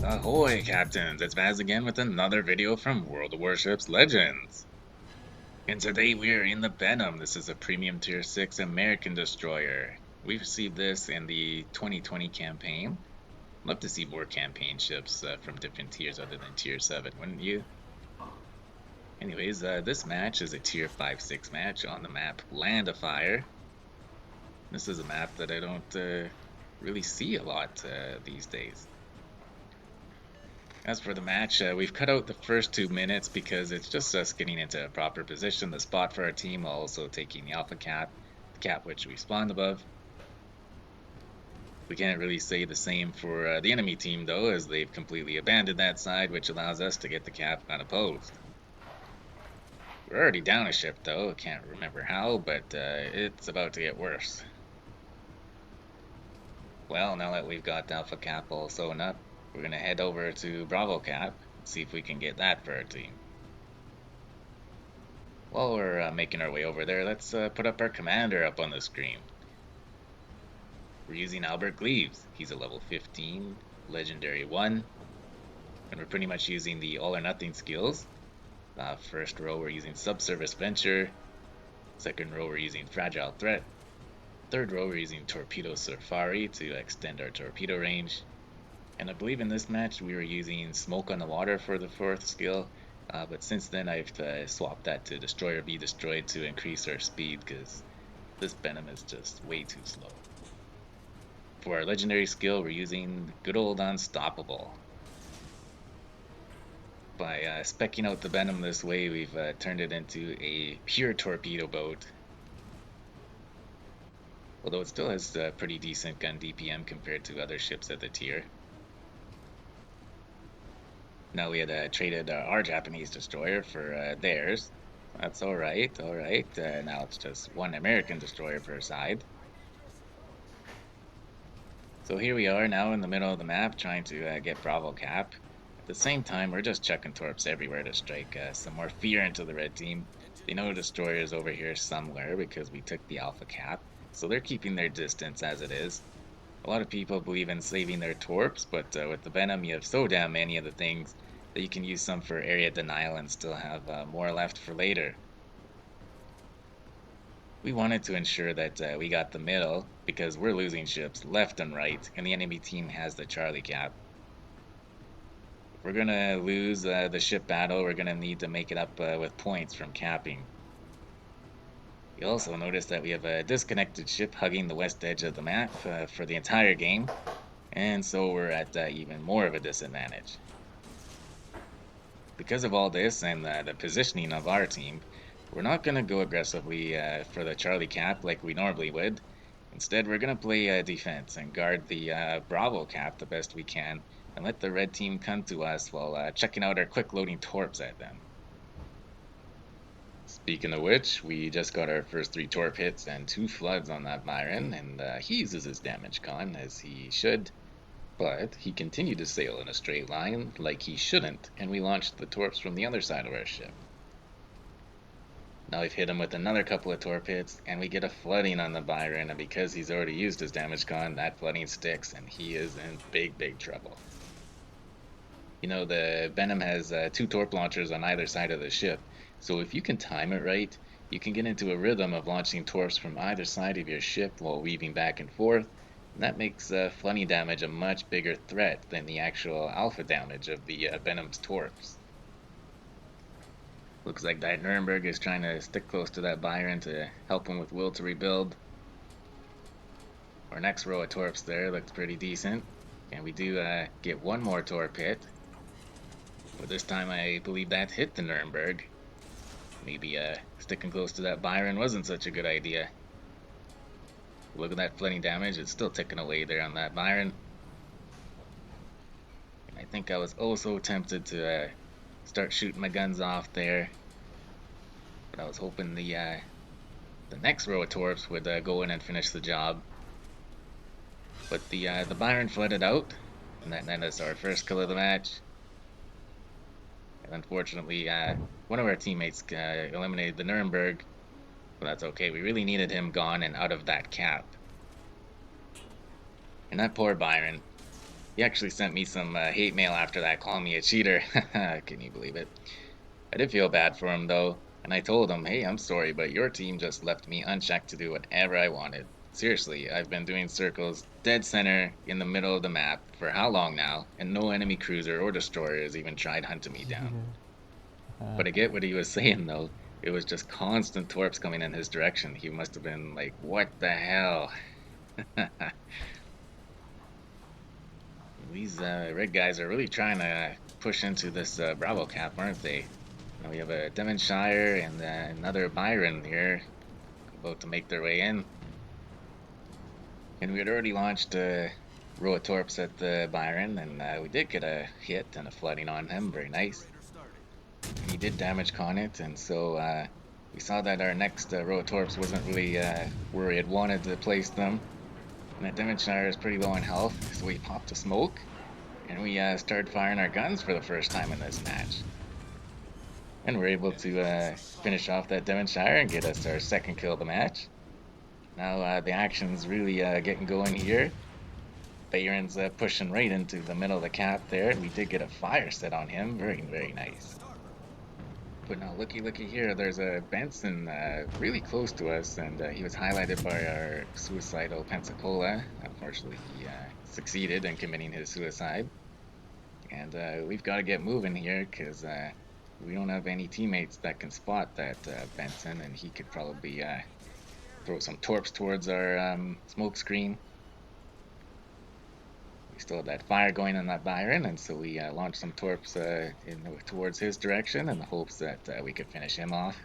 Ahoy, Captains! It's Vaz again with another video from World of Warships Legends. And today we are in the Benham. This is a premium tier 6 American destroyer. We received this in the 2020 campaign. Love to see more campaign ships from different tiers other than tier 7, wouldn't you? Anyways, this match is a tier 5-6 match on the map Land of Fire. This is a map that I don't really see a lot these days. As for the match, we've cut out the first 2 minutes because it's just us getting into a proper position, the spot for our team, while also taking the alpha cap, the cap which we spawned above. We can't really say the same for the enemy team though, as they've completely abandoned that side, which allows us to get the cap unopposed. We're already down a ship though, I can't remember how, but it's about to get worse. Well, now that we've got the alpha cap all sewn up, we're going to head over to Bravo cap, see if we can get that for our team. While we're making our way over there, let's put up our commander up on the screen. We're using Albert Gleaves. He's a level 15, legendary 1. And we're pretty much using the all or nothing skills. First row we're using Subsurface Venture. Second row we're using Fragile Threat. Third row we're using Torpedo Safari to extend our torpedo range. And I believe in this match we were using Smoke on the Water for the fourth skill, but since then I've swapped that to Destroy or Be Destroyed to increase our speed because this Benham is just way too slow. For our legendary skill we're using good old Unstoppable. By speccing out the Benham this way we've turned it into a pure torpedo boat. Although it still has pretty decent gun DPM compared to other ships at the tier. Now we had traded our Japanese destroyer for theirs. That's alright. Now it's just one American destroyer per side. So here we are now in the middle of the map trying to get Bravo cap. At the same time, we're just chucking torps everywhere to strike some more fear into the red team. They know a destroyer is over here somewhere because we took the alpha cap. So they're keeping their distance as it is. A lot of people believe in saving their torps, but with the Benham you have so damn many of the things that you can use some for area denial and still have more left for later. We wanted to ensure that we got the middle because we're losing ships left and right and the enemy team has the Charlie cap. If we're gonna lose the ship battle, we're gonna need to make it up with points from capping. You'll also notice that we have a disconnected ship hugging the west edge of the map for the entire game, and so we're at even more of a disadvantage. Because of all this and the positioning of our team, we're not going to go aggressively for the Charlie cap like we normally would. Instead, we're going to play defense and guard the Bravo cap the best we can and let the red team come to us while checking out our quick loading torps at them. Speaking of which, we just got our first 3 torp hits and 2 floods on that Byron, and he uses his damage con as he should. But he continued to sail in a straight line like he shouldn't, and we launched the torps from the other side of our ship. Now we've hit him with another couple of torp hits, and we get a flooding on the Byron, and because he's already used his damage con, that flooding sticks, and he is in big trouble. You know, the Benham has 2 torp launchers on either side of the ship, so if you can time it right, you can get into a rhythm of launching torps from either side of your ship while weaving back and forth, and that makes flooding damage a much bigger threat than the actual alpha damage of the Benham's torps. Looks like that Nuremberg is trying to stick close to that Byron to help him with will to rebuild. Our next row of torps there looks pretty decent, and we do get one more torp hit. But this time I believe that hit the Nuremberg. Maybe sticking close to that Byron wasn't such a good idea. Look at that flooding damage, it's still ticking away there on that Byron. And I think I was oh so tempted to start shooting my guns off there. But I was hoping the next row of torps would go in and finish the job. But the Byron flooded out, and that is our first kill of the match. And unfortunately, one of our teammates eliminated the Nuremberg, but that's okay. We really needed him gone and out of that cap. And that poor Byron. He actually sent me some hate mail after that, calling me a cheater. Can you believe it? I did feel bad for him though, and I told him, hey, I'm sorry, but your team just left me unchecked to do whatever I wanted. Seriously, I've been doing circles dead center in the middle of the map for how long now, and no enemy cruiser or destroyer has even tried hunting me down. But I get what he was saying though. It was just constant torps coming in his direction. He must have been like, what the hell? These red guys are really trying to push into this Bravo cap, aren't they? Now we have a Devonshire and another Byron here about to make their way in. And we had already launched a row of torps at the Byron, and we did get a hit and a flooding on him. Very nice. And he did damage con it, and so we saw that our next row of torps wasn't really where we had wanted to place them. And that Devonshire is pretty low on health, so we popped a smoke, and we started firing our guns for the first time in this match. And we're able to finish off that Devonshire and get us our second kill of the match. Now the action's really getting going here. Bayron's pushing right into the middle of the cap there. We did get a fire set on him. Very, very nice. But now looky here, there's a Benson really close to us, and he was highlighted by our suicidal Pensacola. Unfortunately, he succeeded in committing his suicide. And we've got to get moving here, because we don't have any teammates that can spot that Benson, and he could probably throw some torps towards our smoke screen. We still have that fire going on that Byron, and so we launched some torps towards his direction in the hopes that we could finish him off.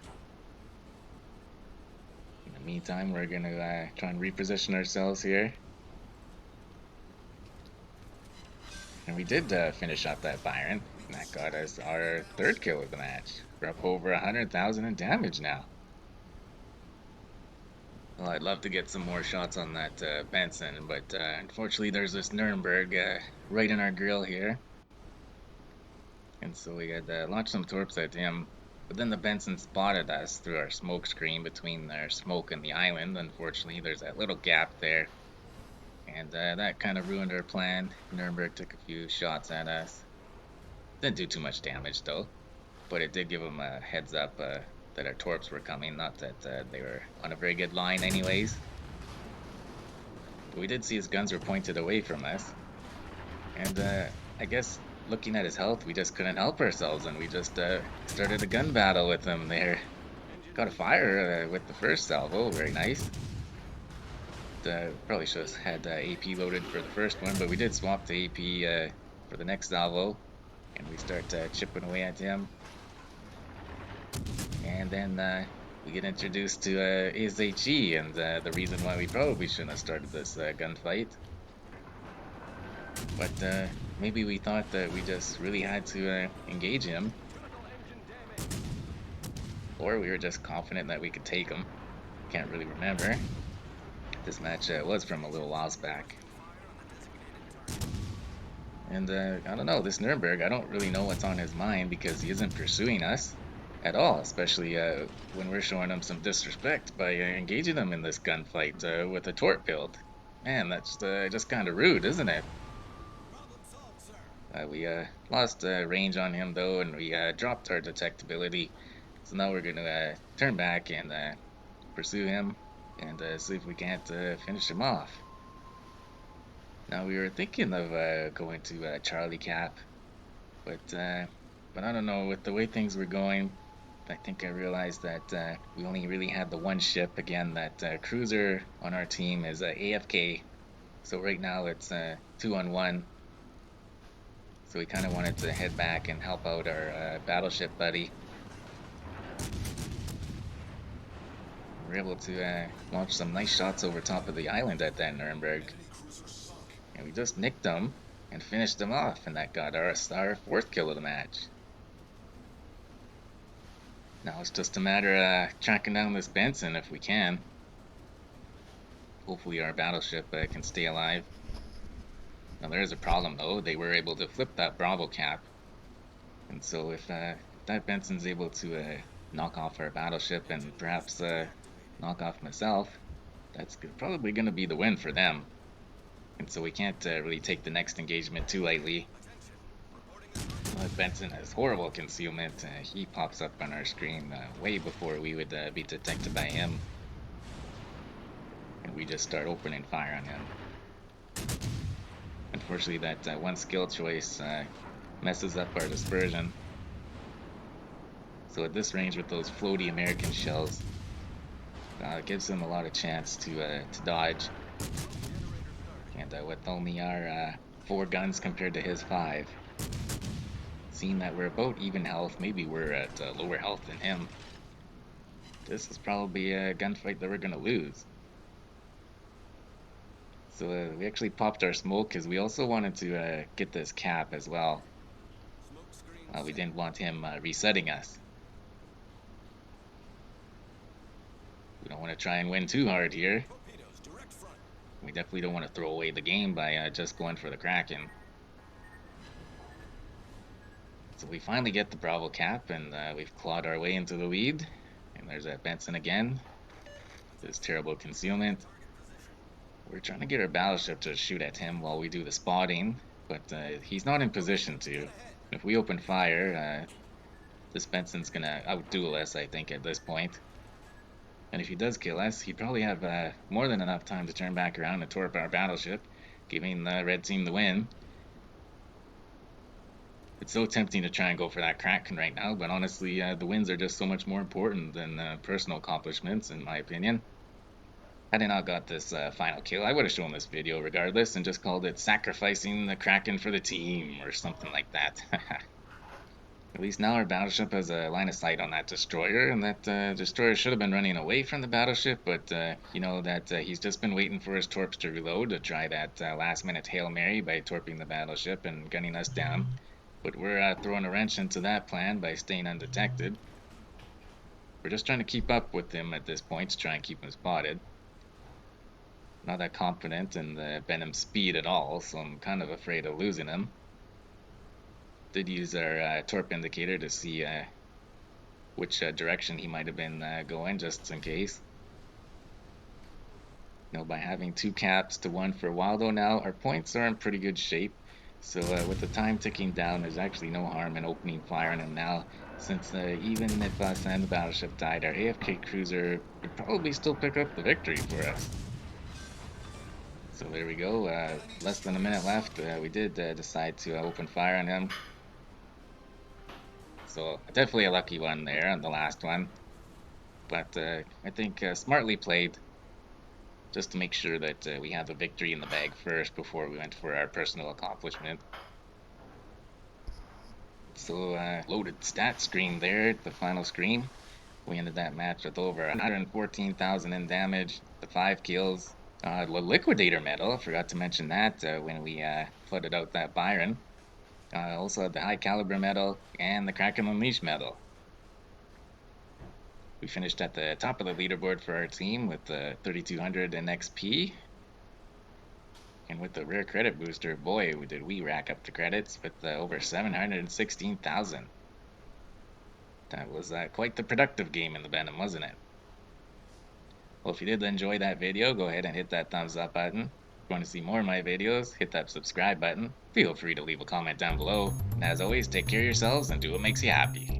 In the meantime, we're going to try and reposition ourselves here. And we did finish up that Byron, and that got us our third kill of the match. We're up over 100,000 in damage now. Well, I'd love to get some more shots on that Benson, but unfortunately there's this Nuremberg right in our grill here. And so we had launched some torps at him, but then the Benson spotted us through our smoke screen between our smoke and the island. Unfortunately, there's that little gap there, and that kind of ruined our plan. Nuremberg took a few shots at us. Didn't do too much damage though, but it did give him a heads up that our torps were coming, not that they were on a very good line anyways. But we did see his guns were pointed away from us, and I guess looking at his health, we just couldn't help ourselves, and we just started a gun battle with him there. Got a fire with the first salvo, very nice. Probably should have had AP loaded for the first one, but we did swap to AP for the next salvo, and we start chipping away at him. And then we get introduced to ASHE, and the reason why we probably shouldn't have started this gunfight. But maybe we thought that we just really had to engage him. Or we were just confident that we could take him. Can't really remember. This match was from a little while back. And I don't know, this Nuremberg, I don't really know what's on his mind, because he isn't pursuing us at all, especially when we're showing him some disrespect by engaging him in this gunfight with a torp build. Man, that's just kind of rude, isn't it? We lost range on him though, and we dropped our detectability. So now we're gonna turn back and pursue him and see if we can't finish him off. Now we were thinking of going to Charlie Cap, but I don't know, with the way things were going, I think I realized that we only really had the one ship. Again, that cruiser on our team is AFK, so right now it's 2-on-1. So we kind of wanted to head back and help out our battleship buddy. We were able to launch some nice shots over top of the island at that Nuremberg. And we just nicked them and finished them off, and that got our fourth kill of the match. Now it's just a matter of tracking down this Benson if we can. Hopefully our battleship can stay alive. Now there is a problem though, they were able to flip that Bravo cap. And so if that Benson's able to knock off our battleship and perhaps knock off myself, that's probably going to be the win for them. and so we can't really take the next engagement too lightly. Benson has horrible concealment. He pops up on our screen way before we would be detected by him. And we just start opening fire on him. Unfortunately, that one skill choice messes up our dispersion. So at this range with those floaty American shells, it gives him a lot of chance to dodge. And with only our 4 guns compared to his 5, seeing that we're about even health, maybe we're at lower health than him, this is probably a gunfight that we're going to lose. So we actually popped our smoke because we also wanted to get this cap as well. We didn't want him resetting us. We don't want to try and win too hard here. We definitely don't want to throw away the game by just going for the Kraken. So we finally get the Bravo cap, and we've clawed our way into the lead. And there's that Benson again. This terrible concealment. We're trying to get our battleship to shoot at him while we do the spotting, but he's not in position to. If we open fire, this Benson's gonna outduel us, I think, at this point. And if he does kill us, he'd probably have more than enough time to turn back around and torp our battleship, giving the red team the win. It's so tempting to try and go for that Kraken right now, but honestly, the wins are just so much more important than personal accomplishments, in my opinion. Had I not got this final kill, I would have shown this video regardless and just called it sacrificing the Kraken for the team or something like that. At least now our battleship has a line of sight on that destroyer, and that destroyer should have been running away from the battleship, but you know that he's just been waiting for his torps to reload to try that last minute Hail Mary by torping the battleship and gunning us down. But we're throwing a wrench into that plan by staying undetected. We're just trying to keep up with him at this point to try and keep him spotted. Not that confident in the Benham speed at all, so I'm kind of afraid of losing him. Did use our torp indicator to see which direction he might have been going, just in case. You know, by having 2 caps to 1 for Waldo now, our points are in pretty good shape. So with the time ticking down, there's actually no harm in opening fire on him now, since even if us and the battleship died, our AFK cruiser would probably still pick up the victory for us. So there we go, less than a minute left. We did decide to open fire on him. So definitely a lucky one there on the last one. But I think smartly played, just to make sure that we had the victory in the bag first before we went for our personal accomplishment. So loaded stat screen there, the final screen. We ended that match with over 114,000 in damage, the 5 kills. The Liquidator medal, I forgot to mention that when we flooded out that Byron. Also had the High Caliber medal and the Kraken Unleashed medal. We finished at the top of the leaderboard for our team with 3,200 in XP. And with the rare credit booster, boy, did we rack up the credits with over 716,000. That was quite the productive game in the Benham, wasn't it? Well, if you did enjoy that video, go ahead and hit that thumbs up button. If you want to see more of my videos, hit that subscribe button. Feel free to leave a comment down below. And as always, take care of yourselves and do what makes you happy.